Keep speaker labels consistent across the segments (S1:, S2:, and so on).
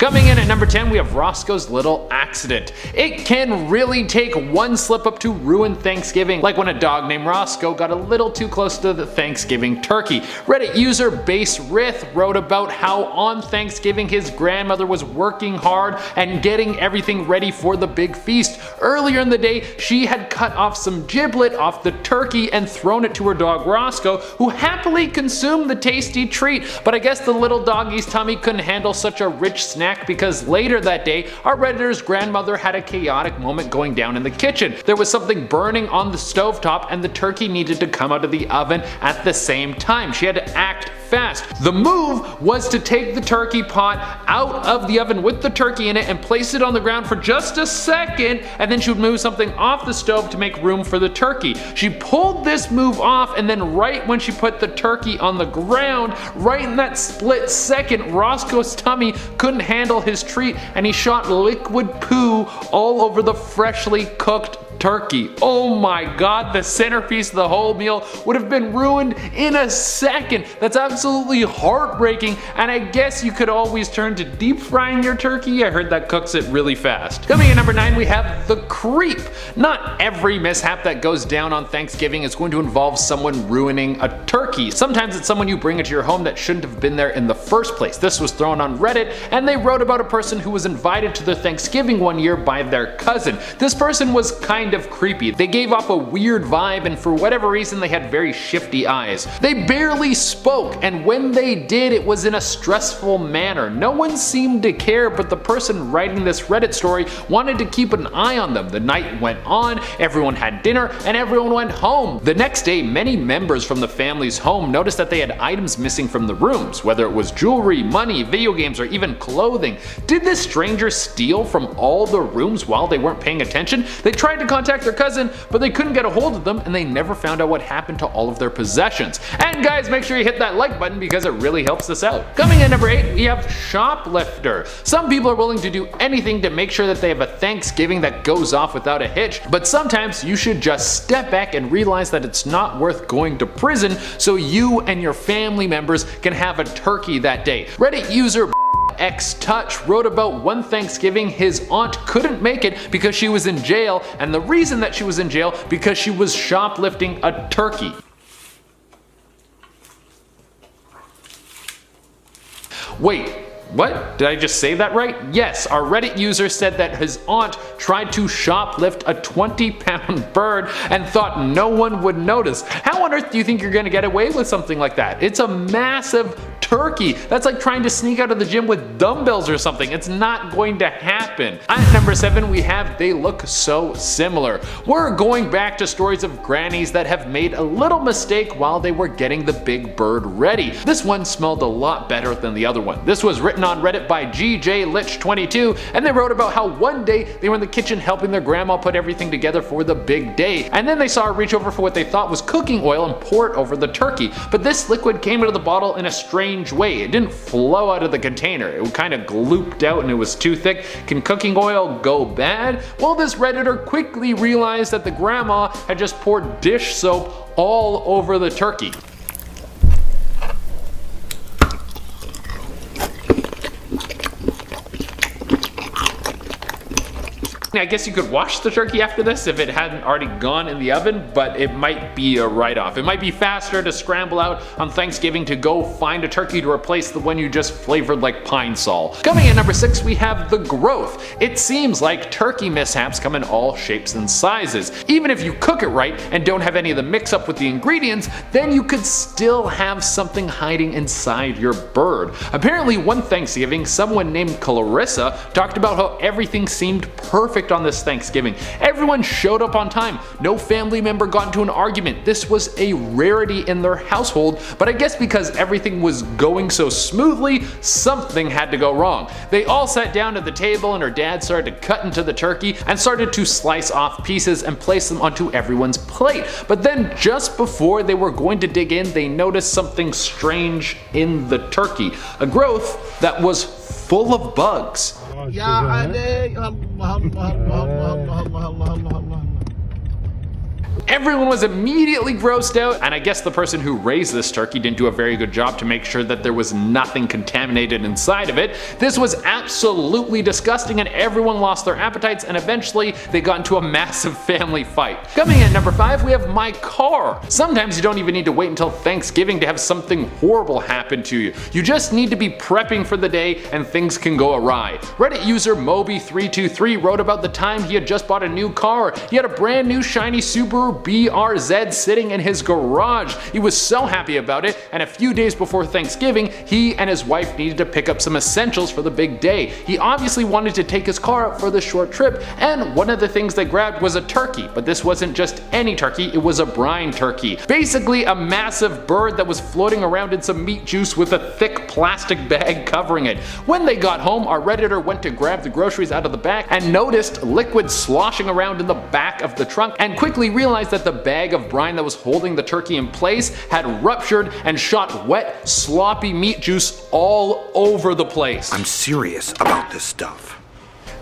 S1: Coming in at number 10, we have Roscoe's Little Accident. It can really take one slip up to ruin Thanksgiving, like when a dog named Roscoe got a little too close to the Thanksgiving turkey. Reddit user Base Rith wrote about how on Thanksgiving his grandmother was working hard and getting everything ready for the big feast. Earlier in the day, she had cut off some giblet off the turkey and thrown it to her dog Roscoe, who happily consumed the tasty treat. But I guess the little doggy's tummy couldn't handle such a rich snack, because later that day, our Redditor's grandmother had a chaotic moment going down in the kitchen. There was something burning on the stovetop and the turkey needed to come out of the oven at the same time. She had to act fast. The move was to take the turkey pot out of the oven with the turkey in it and place it on the ground for just a second, and then she would move something off the stove to make room for the turkey. She pulled this move off, and then right when she put the turkey on the ground, right in that split second, Roscoe's tummy couldn't handle his treat and he shot liquid poo all over the freshly cooked turkey. Oh my god, the centerpiece of the whole meal would have been ruined in a second. That's absolutely heartbreaking, and I guess you could always turn to deep frying your turkey. I heard that cooks it really fast. Coming in number 9, we have the creep. Not every mishap that goes down on Thanksgiving is going to involve someone ruining a turkey. Sometimes it's someone you bring into your home that shouldn't have been there in the first place. This was thrown on Reddit, and they wrote about a person who was invited to their Thanksgiving one year by their cousin. This person was kind of creepy. They gave off a weird vibe, and for whatever reason they had very shifty eyes. They barely spoke, and when they did, it was in a stressful manner. No one seemed to care, but the person writing this Reddit story wanted to keep an eye on them. The night went on, everyone had dinner, and everyone went home. The next day, many members from the family's home noticed that they had items missing from the rooms, whether it was jewelry, money, video games, or even clothing. Did this stranger steal from all the rooms while they weren't paying attention? They tried to contact their cousin, but they couldn't get a hold of them, and they never found out what happened to all of their possessions. And guys, make sure you hit that like button because it really helps us out. Coming in number 8, we have shoplifter. Some people are willing to do anything to make sure that they have a Thanksgiving that goes off without a hitch, but sometimes you should just step back and realize that it's not worth going to prison so you and your family members can have a turkey that day. Reddit user X-Touch wrote about one Thanksgiving his aunt couldn't make it because she was in jail, and the reason that she was in jail because she was shoplifting a turkey. Wait, what? Did I just say that right? Yes, our Reddit user said that his aunt tried to shoplift a 20-pound bird and thought no one would notice. How on earth do you think you're gonna get away with something like that? It's a massive turkey. That's like trying to sneak out of the gym with dumbbells or something. It's not going to happen. At number 7, we have They Look So Similar. We're going back to stories of grannies that have made a little mistake while they were getting the big bird ready. This one smelled a lot better than the other one. This was written on Reddit by GJLich22, and they wrote about how one day they were in the kitchen helping their grandma put everything together for the big day, and then they saw her reach over for what they thought was cooking oil and pour it over the turkey. But this liquid came out of the bottle in a strange way. It didn't flow out of the container. It kind of glooped out and it was too thick. Can cooking oil go bad? Well, this Redditor quickly realized that the grandma had just poured dish soap all over the turkey. I guess you could wash the turkey after this if it hadn't already gone in the oven, but it might be a write-off. It might be faster to scramble out on Thanksgiving to go find a turkey to replace the one you just flavored like Pine Sol. Coming in number 6, we have the growth. It seems like turkey mishaps come in all shapes and sizes. Even if you cook it right and don't have any of the mix-up with the ingredients, then you could still have something hiding inside your bird. Apparently one Thanksgiving, someone named Clarissa talked about how everything seemed perfect on this Thanksgiving. Everyone showed up on time. No family member got into an argument. This was a rarity in their household, but I guess because everything was going so smoothly, something had to go wrong. They all sat down at the table and her dad started to cut into the turkey and started to slice off pieces and place them onto everyone's plate. But then just before they were going to dig in, they noticed something strange in the turkey. A growth that was full of bugs. Everyone was immediately grossed out, and I guess the person who raised this turkey didn't do a very good job to make sure that there was nothing contaminated inside of it. This was absolutely disgusting, and everyone lost their appetites, and eventually they got into a massive family fight. Coming in at number 5, we have my car. Sometimes you don't even need to wait until Thanksgiving to have something horrible happen to you. You just need to be prepping for the day and things can go awry. Reddit user Moby323 wrote about the time he had just bought a new car. He had a brand new shiny Subaru BRZ sitting in his garage. He was so happy about it, and a few days before Thanksgiving, he and his wife needed to pick up some essentials for the big day. He obviously wanted to take his car out for the short trip, and one of the things they grabbed was a turkey, but this wasn't just any turkey, it was a brine turkey. Basically a massive bird that was floating around in some meat juice with a thick plastic bag covering it. When they got home, our Redditor went to grab the groceries out of the bag and noticed liquid sloshing around in the back of the trunk, and quickly realized that the bag of brine that was holding the turkey in place had ruptured and shot wet, sloppy meat juice all over the place.
S2: I'm serious about this stuff.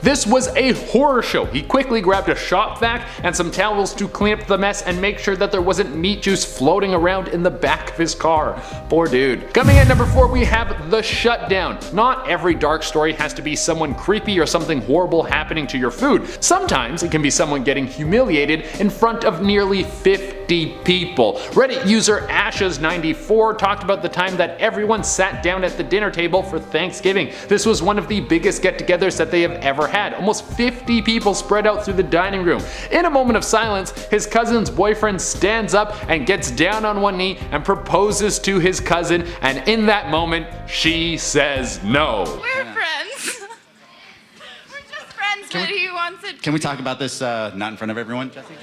S1: This was a horror show. He quickly grabbed a shop vac and some towels to clean up the mess and make sure that there wasn't meat juice floating around in the back of his car. Poor dude. Coming in at number 4, we have the shutdown. Not every dark story has to be someone creepy or something horrible happening to your food. Sometimes it can be someone getting humiliated in front of nearly 50 people. Reddit user Ashes94 talked about the time that everyone sat down at the dinner table for Thanksgiving. This was one of the biggest get-togethers that they have ever had. Almost 50 people spread out through the dining room. In a moment of silence, his cousin's boyfriend stands up and gets down on one knee and proposes to his cousin, and in that moment, she says no.
S3: We're friends. We're just friends, but he wants it.
S4: Can we talk about this not in front of everyone, Jesse?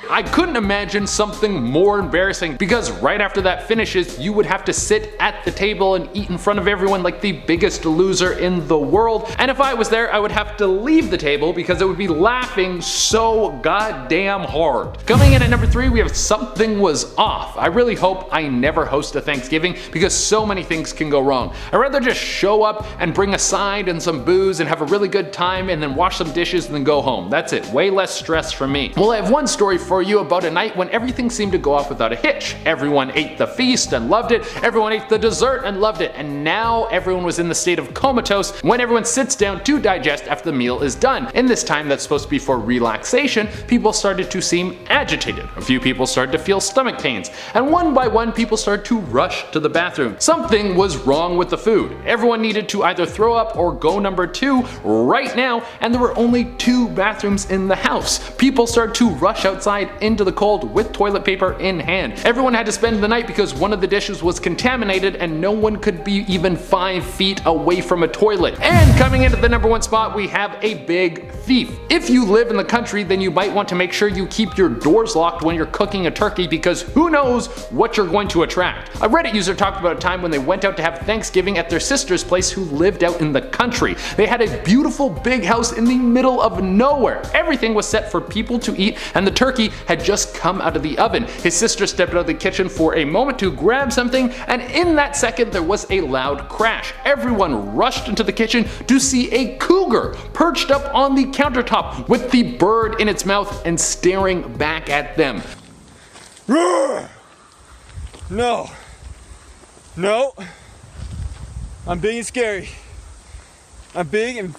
S1: I couldn't imagine something more embarrassing, because right after that finishes, you would have to sit at the table and eat in front of everyone like the biggest loser in the world. And if I was there, I would have to leave the table because I would be laughing so goddamn hard. Coming in at number 3, we have something was off. I really hope I never host a Thanksgiving because so many things can go wrong. I'd rather just show up and bring a side and some booze and have a really good time and then wash some dishes and then go home. That's it. Way less stress for me. Well, I have one story for you about a night when everything seemed to go off without a hitch. Everyone ate the feast and loved it, everyone ate the dessert and loved it, and now everyone was in the state of comatose when everyone sits down to digest after the meal is done. In this time that's supposed to be for relaxation, people started to seem agitated. A few people started to feel stomach pains, and one by one people started to rush to the bathroom. Something was wrong with the food. Everyone needed to either throw up or go number 2 right now, and there were only 2 bathrooms in the house. People started to rush outside into the cold with toilet paper in hand. Everyone had to spend the night because one of the dishes was contaminated and no one could be even 5 feet away from a toilet. And coming into the number 1 spot, we have a big thief. If you live in the country, then you might want to make sure you keep your doors locked when you're cooking a turkey, because who knows what you're going to attract. A Reddit user talked about a time when they went out to have Thanksgiving at their sister's place who lived out in the country. They had a beautiful big house in the middle of nowhere. Everything was set for people to eat and the turkey had just come out of the oven. His sister stepped out of the kitchen for a moment to grab something, and in that second there was a loud crash. Everyone rushed into the kitchen to see a cougar perched up on the countertop with the bird in its mouth and staring back at them.
S5: Roar! No. No. I'm big and scary. I'm big and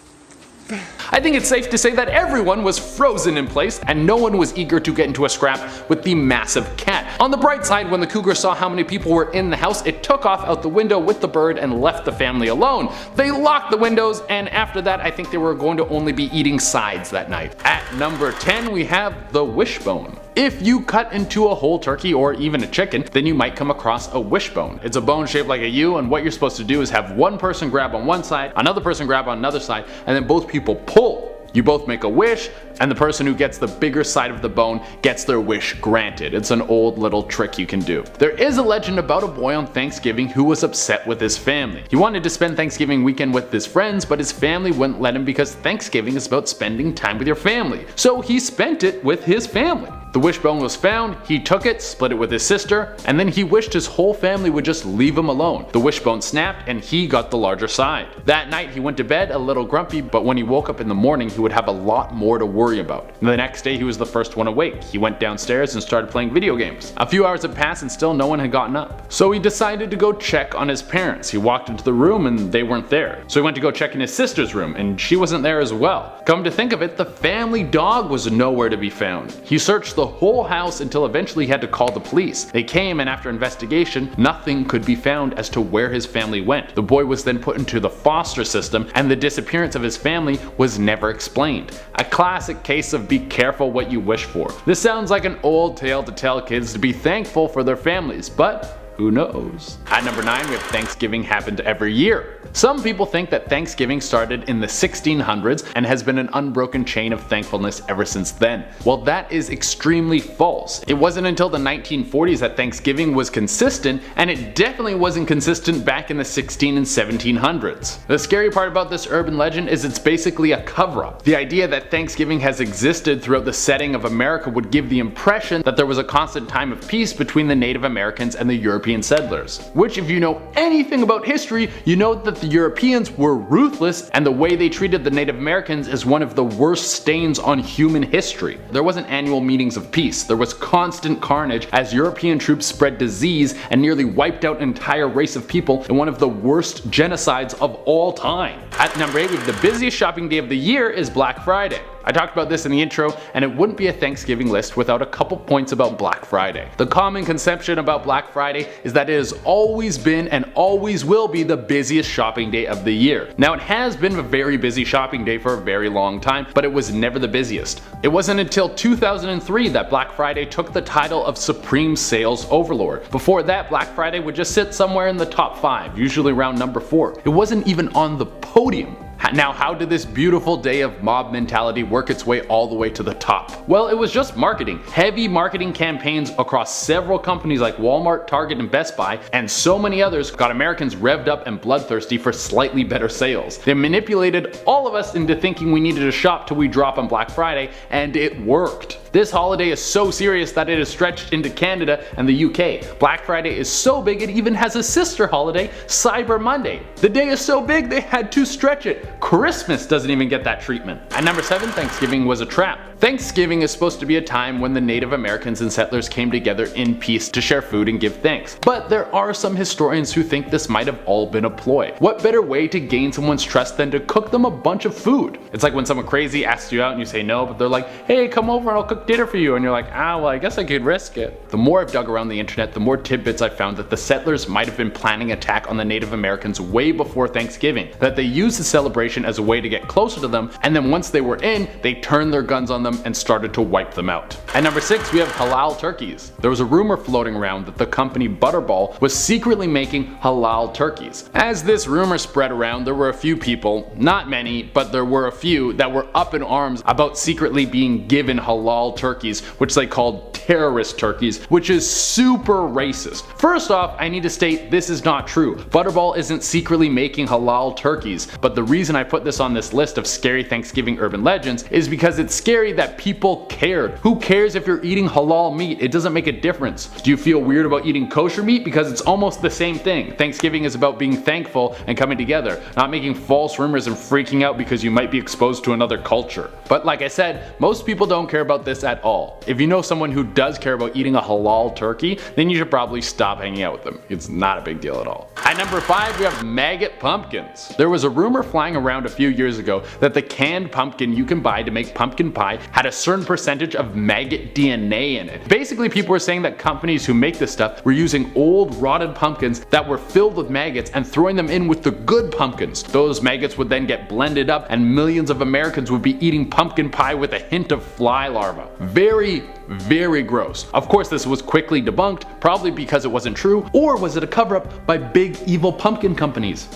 S1: I think it's safe to say that everyone was frozen in place and no one was eager to get into a scrap with the massive cat. On the bright side, when the cougar saw how many people were in the house, it took off out the window with the bird and left the family alone. They locked the windows, and after that I think they were going to only be eating sides that night. At number 10, we have the wishbone. If you cut into a whole turkey or even a chicken, then you might come across a wishbone. It's a bone shaped like a U, and what you're supposed to do is have one person grab on one side, another person grab on another side, and then both people pull. You both make a wish, and the person who gets the bigger side of the bone gets their wish granted. It's an old little trick you can do. There is a legend about a boy on Thanksgiving who was upset with his family. He wanted to spend Thanksgiving weekend with his friends, but his family wouldn't let him because Thanksgiving is about spending time with your family. So he spent it with his family. The wishbone was found, he took it, split it with his sister, and then he wished his whole family would just leave him alone. The wishbone snapped and he got the larger side. That night he went to bed a little grumpy, but when he woke up in the morning he would have a lot more to worry about. The next day he was the first one awake. He went downstairs and started playing video games. A few hours had passed and still no one had gotten up. So he decided to go check on his parents. He walked into the room and they weren't there. So he went to go check in his sister's room and she wasn't there as well. Come to think of it, the family dog was nowhere to be found. He searched the whole house until eventually he had to call the police. They came and after investigation, nothing could be found as to where his family went. The boy was then put into the foster system and the disappearance of his family was never explained. A classic case of be careful what you wish for. This sounds like an old tale to tell kids to be thankful for their families, but who knows? At number 9 we have Thanksgiving happened every year. Some people think that Thanksgiving started in the 1600s and has been an unbroken chain of thankfulness ever since then. Well, that is extremely false. It wasn't until the 1940s that Thanksgiving was consistent, and it definitely wasn't consistent back in the 16 and 1700s. The scary part about this urban legend is it's basically a cover-up. The idea that Thanksgiving has existed throughout the setting of America would give the impression that there was a constant time of peace between the Native Americans and the European settlers. Which, if you know anything about history, you know that the Europeans were ruthless and the way they treated the Native Americans is one of the worst stains on human history. There wasn't annual meetings of peace. There was constant carnage as European troops spread disease and nearly wiped out an entire race of people in one of the worst genocides of all time. At number 8 we have the busiest shopping day of the year is Black Friday. I talked about this in the intro, and it wouldn't be a Thanksgiving list without a couple points about Black Friday. The common conception about Black Friday is that it has always been and always will be the busiest shopping day of the year. Now, it has been a very busy shopping day for a very long time, but it was never the busiest. It wasn't until 2003 that Black Friday took the title of Supreme Sales Overlord. Before that, Black Friday would just sit somewhere in the top 5, usually around number 4. It wasn't even on the podium. Now, how did this beautiful day of mob mentality work its way all the way to the top? Well, it was just marketing. Heavy marketing campaigns across several companies like Walmart, Target, and Best Buy, and so many others got Americans revved up and bloodthirsty for slightly better sales. They manipulated all of us into thinking we needed to shop till we drop on Black Friday, and it worked. This holiday is so serious that it is stretched into Canada and the UK. Black Friday is so big it even has a sister holiday, Cyber Monday. The day is so big they had to stretch it. Christmas doesn't even get that treatment. At number 7, Thanksgiving was a trap. Thanksgiving is supposed to be a time when the Native Americans and settlers came together in peace to share food and give thanks. But there are some historians who think this might have all been a ploy. What better way to gain someone's trust than to cook them a bunch of food? It's like when someone crazy asks you out and you say no, but they're like, hey, come over and I'll cook dinner for you, and you're like, well, I guess I could risk it. The more I've dug around the internet, the more tidbits I found that the settlers might have been planning an attack on the Native Americans way before Thanksgiving, that they used the celebration as a way to get closer to them, and then once they were in, they turned their guns on them and started to wipe them out. At number 6, we have halal turkeys. There was a rumor floating around that the company Butterball was secretly making halal turkeys. As this rumor spread around, there were a few people, not many, but there were a few that were up in arms about secretly being given halal turkeys, which they called terrorist turkeys, which is super racist. First off, I need to state this is not true. Butterball isn't secretly making halal turkeys, but the reason I put this on this list of scary Thanksgiving urban legends is because it's scary that people cared. Who cares if you're eating halal meat? It doesn't make a difference. Do you feel weird about eating kosher meat? Because it's almost the same thing. Thanksgiving is about being thankful and coming together, not making false rumors and freaking out because you might be exposed to another culture. But like I said, most people don't care about this at all. If you know someone who does care about eating a halal turkey, then you should probably stop hanging out with them. It's not a big deal at all. At number 5, we have maggot pumpkins. There was a rumor flying around a few years ago that the canned pumpkin you can buy to make pumpkin pie had a certain percentage of maggot DNA in it. Basically, people were saying that companies who make this stuff were using old rotted pumpkins that were filled with maggots and throwing them in with the good pumpkins. Those maggots would then get blended up and millions of Americans would be eating pumpkin pie with a hint of fly larvae. Very gross. Of course, this was quickly debunked, probably because it wasn't true, or was it a cover-up by big evil pumpkin companies?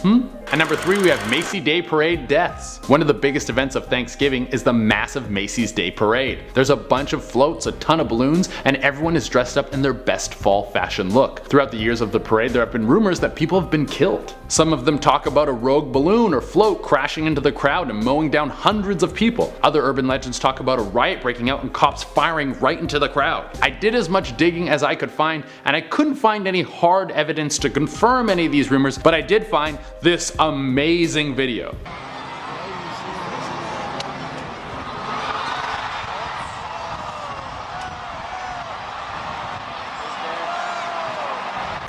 S1: At number 3, we have Macy's Day Parade deaths. One of the biggest events of Thanksgiving is the massive Macy's Day Parade. There's a bunch of floats, a ton of balloons, and everyone is dressed up in their best fall fashion look. Throughout the years of the parade, there have been rumors that people have been killed. Some of them talk about a rogue balloon or float crashing into the crowd and mowing down hundreds of people. Other urban legends talk about a riot breaking out and cops firing right right into the crowd. I did as much digging as I could find, and I couldn't find any hard evidence to confirm any of these rumors, but I did find this amazing video.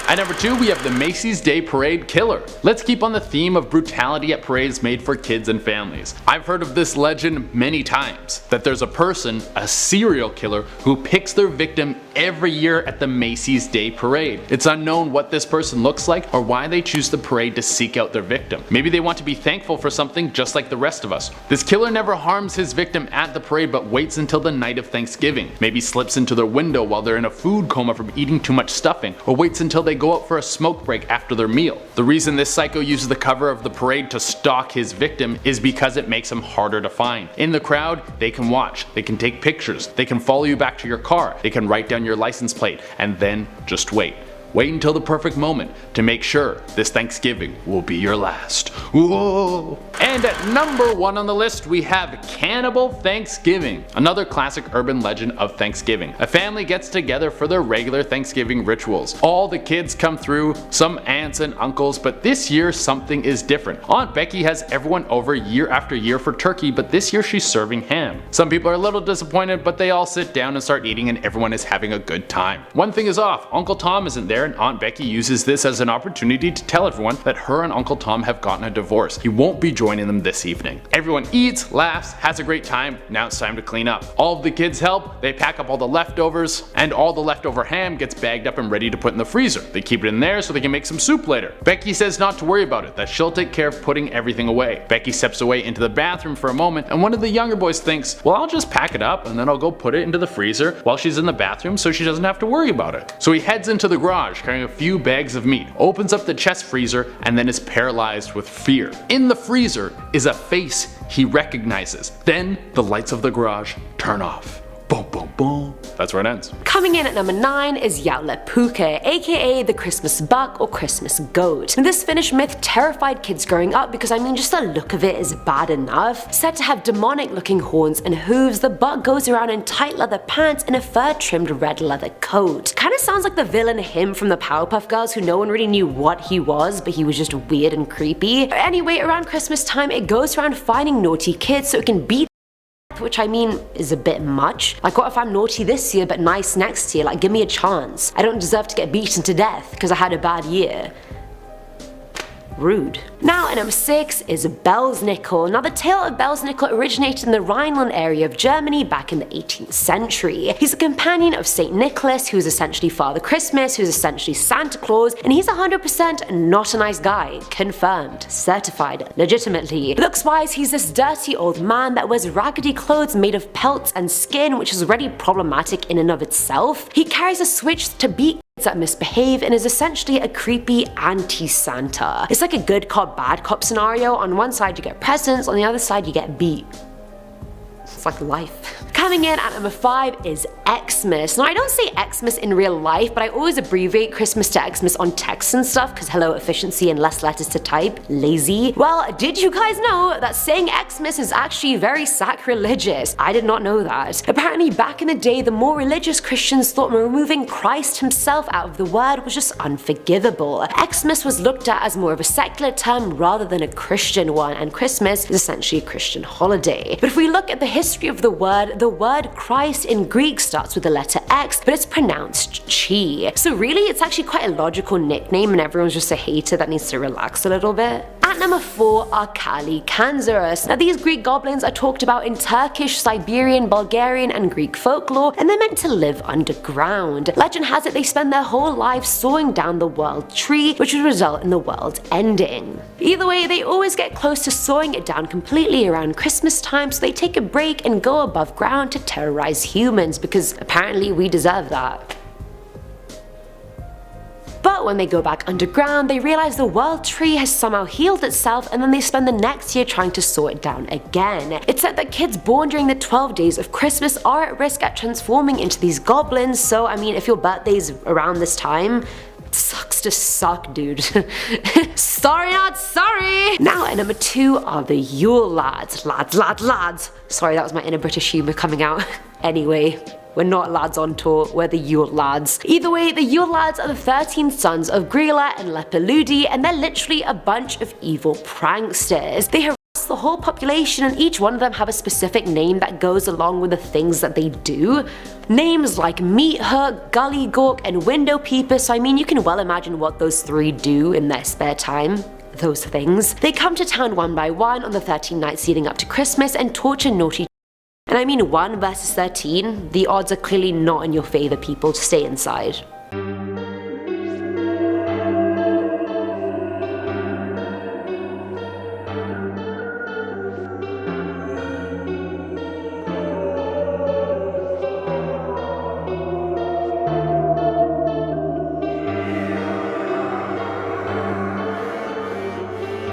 S1: At number 2, we have the Macy's Day Parade Killer. Let's keep on the theme of brutality at parades made for kids and families. I've heard of this legend many times, that there's a person, a serial killer, who picks their victim every year at the Macy's Day Parade. It's unknown what this person looks like or why they choose the parade to seek out their victim. Maybe they want to be thankful for something just like the rest of us. This killer never harms his victim at the parade but waits until the night of Thanksgiving. Maybe slips into their window while they're in a food coma from eating too much stuffing, or waits until they go out for a smoke break after their meal. The reason this psycho uses the cover of the parade to stalk his victim is because it makes him harder to find. In the crowd, they can watch, they can take pictures, they can follow you back to your car, they can write down your license plate, and then just wait. Wait until the perfect moment to make sure this Thanksgiving will be your last. Whoa. And at number 1 on the list, we have Cannibal Thanksgiving, another classic urban legend of Thanksgiving. A family gets together for their regular Thanksgiving rituals. All the kids come through, some aunts and uncles, but this year something is different. Aunt Becky has everyone over year after year for turkey, but this year she's serving ham. Some people are a little disappointed, but they all sit down and start eating and everyone is having a good time. One thing is off, Uncle Tom isn't there, and Aunt Becky uses this as an opportunity to tell everyone that her and Uncle Tom have gotten a divorce. He won't be joining them this evening. Everyone eats, laughs, has a great time. Now it's time to clean up. All of the kids help, they pack up all the leftovers, and all the leftover ham gets bagged up and ready to put in the freezer. They keep it in there so they can make some soup later. Becky says not to worry about it, that she'll take care of putting everything away. Becky steps away into the bathroom for a moment, and one of the younger boys thinks, well, I'll just pack it up and then I'll go put it into the freezer while she's in the bathroom so she doesn't have to worry about it. So he heads into the garage carrying a few bags of meat, opens up the chest freezer, and then is paralyzed with fear. In the freezer is a face he recognizes. Then the lights of the garage turn off. Boom, boom, boom. That's where it ends.
S6: Coming in at number 9 is Yaulepuke, aka the Christmas buck or Christmas goat. This Finnish myth terrified kids growing up because just the look of it is bad enough. Said to have demonic looking horns and hooves, the buck goes around in tight leather pants and a fur trimmed red leather coat. Kinda sounds like the villain him from the Powerpuff Girls, who no one really knew what he was, but he was just weird and creepy. Anyway, around Christmas time it goes around finding naughty kids so it can beat, which is a bit much. Like, what if I'm naughty this year but nice next year? Like, give me a chance. I don't deserve to get beaten to death because I had a bad year. Rude. Now at number 6 is Belsnickel. Now the tale of Belsnickel originated in the Rhineland area of Germany back in the 18th century. He's a companion of St. Nicholas, who is essentially Father Christmas, who's essentially Santa Claus, and he's 100% not a nice guy. Confirmed. Certified. Legitimately. Looks wise, he's this dirty old man that wears raggedy clothes made of pelts and skin, which is already problematic in and of itself. He carries a switch to beat that misbehave and is essentially a creepy anti-Santa. It's like a good cop bad cop scenario. On one side you get presents, on the other side you get beat. It's like life. Coming in at number 5 is Xmas. Now I don't say Xmas in real life, but I always abbreviate Christmas to Xmas on text and stuff because hello efficiency and less letters to type. Lazy. Well, did you guys know that saying Xmas is actually very sacrilegious? I did not know that. Apparently back in the day the more religious Christians thought removing Christ himself out of the word was just unforgivable. Xmas was looked at as more of a secular term rather than a Christian one, and Christmas is essentially a Christian holiday. But if we look at the history of the word Christ in Greek starts with the letter X, but it's pronounced chi. So really it's actually quite a logical nickname and everyone's just a hater that needs to relax a little bit. At number 4 are Kali Kanzarus. Now these Greek goblins are talked about in Turkish, Siberian, Bulgarian and Greek folklore, and they're meant to live underground. Legend has it they spend their whole lives sawing down the world tree, which would result in the world ending. Either way, they always get close to sawing it down completely around Christmas time, so they take a break and go above ground to terrorize humans, because apparently we deserve that. But when they go back underground, they realize the world tree has somehow healed itself, and then they spend the next year trying to saw it down again. It's said that kids born during the 12 days of Christmas are at risk at transforming into these goblins, so if your birthday's around this time, sucks to suck, dude. Sorry not sorry! Now at number 2 are the Yule lads. Lads. Sorry, that was my inner British humour coming out. Anyway, we're not lads on tour, we're the Yule lads. Either way, the Yule lads are the 13 sons of Grilla and Lepeludi, and they're literally a bunch of evil pranksters. They harass the whole population, and each one of them have a specific name that goes along with the things that they do. Names like Meat Hook, Gully Gawk, and Window Peeper, so I mean you can well imagine what those three do in their spare time. Those things. They come to town one by one on the 13 nights leading up to Christmas and torture naughty. And I mean 1 versus 13, the odds are clearly not in your favor, people, to stay inside.